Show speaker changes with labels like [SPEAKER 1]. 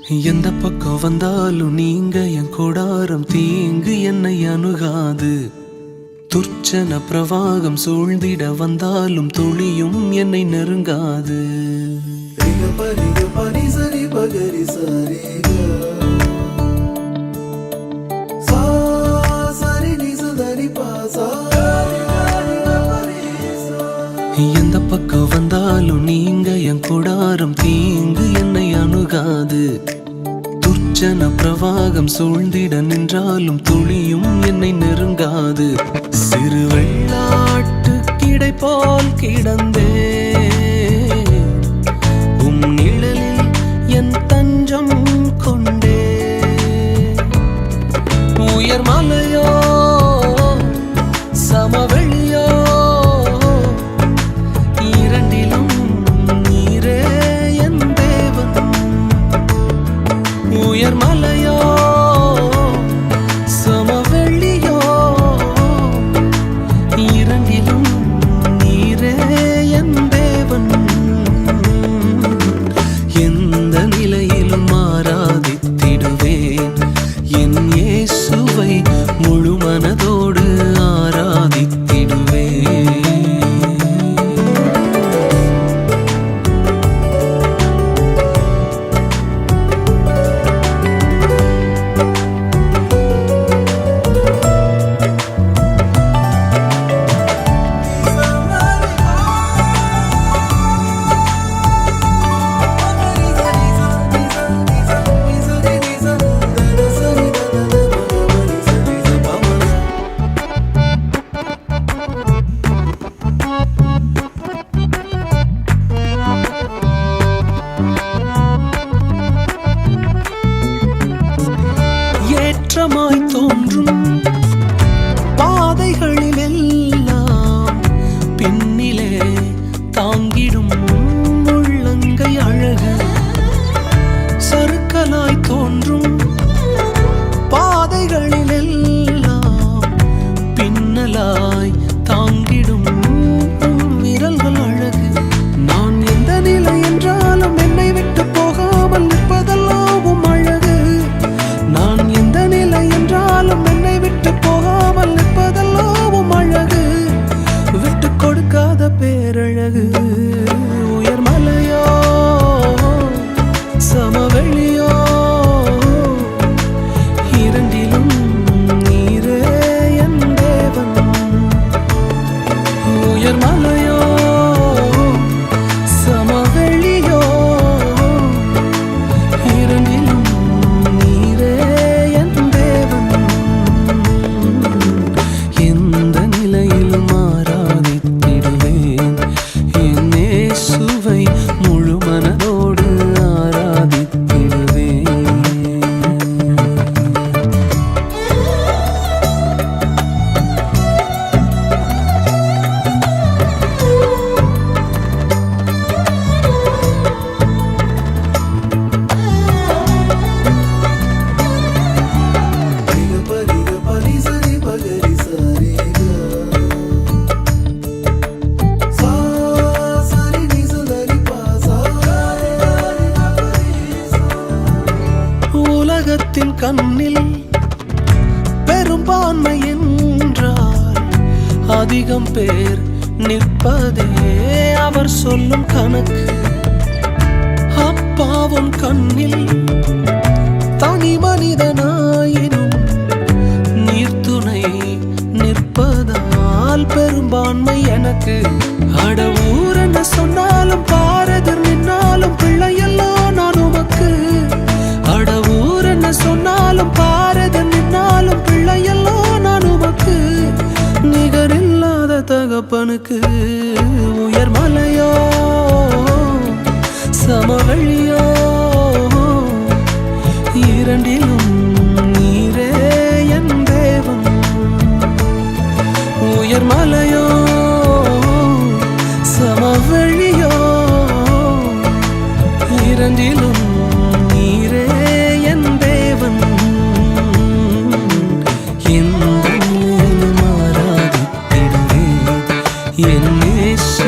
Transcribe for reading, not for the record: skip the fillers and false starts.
[SPEAKER 1] எந்த பக்கம் வந்தாலும் நீங்க என் கூடாரம் தீங்கு என்னை அணுகாது. துர்ச்சன பிரவாகம் சூழ்ந்திட வந்தாலும் துளியும் என்னை நெருங்காது. எந்த பக்கம் வந்தாலும் நீங்க என் கூடாரம் தீங்கு என்னை அணுகாது. துர்ச்சன பிரவாகம் சூழ்ந்திட நின்றாலும் துளியும் என்னை நெருங்காது. சிறு வெள்ளாட்டு கிடை போல் கிடந்தே உம் நிழலில் என் தஞ்சம் கொண்டே. உயர் மலையோ சமவெளியோ இரண்டிலும் நீரே என் தேவன். உயர் மலையோ சமவெளியோ இரண்டிலும் நீரே என் தேவன். எந்த நிலையிலும் ஆராதித்திடுவேன் என் இயேசுவை முழு மனதோடு ஆராதித்திடுவேன். ஏற்றமாய் தோன்றும் பாதைகளில் எல்லாம் பின்னிலே தாங்கிடும் உள்ளங்கை அழகு. சறுக்கலாய் தோன்றும் பாதைகளில் எல்லாம் பின்னலாய் தாங்கிடும் விரல்கள் அழகு. நான் எந்த நிலை என்றாலும் என்னை விட்டு போகாமல் நிற்பதெல்லாம் அழகு. நான் எந்த நிலை என்றாலும் என்னை விட்டு போகாமல் நிற்பதெல்லாம் அழகு. விட்டு கொடுக்காத பேரழகு. உயர் மலையோ சமவெளியோ இரண்டிலும் நீரே என் தேவன். உயர் மலையோ சமவெளியோ இரண்டிலும் நீரே என் தேவன். எந்த நிலையிலும் ஆராதித்திடுவேன் என் இயேசுவை முழு மனதோடு ஆராதித்திடுவேன். உலகத்தின் கண்ணில் பெரும்பான்மை என்றால் அதிகம் பேர் நிற்பதே அவர் சொல்லும் கணக்கு. அப்பாவும் கண்ணில் தனி மனிதனாயினும் நீர்த்துணை நிற்பதால் பெரும்பான்மை எனக்கு. அடவூர் என்ன சொன்னாலும் பாரதிர் நின்னாலும் பிள்ளையெல்லாம் நான் உமக்கு. அடவூர் என்ன சொன்னாலும் பாரதிர் நின்னாலும் பிள்ளையெல்லாம் நான் உமக்கு. நிகரில்லாத தகப்பனுக்கு. உயர் மலையோ சமவெளியோ இரண்டிலும் நீரே என் தேவன். உயர் மலையோ சமவெளியோ இரண்டிலும் நீரே என் தேவன். எந்த நிலையிலும் ஆராதித்திடுவேன் என் இயேசு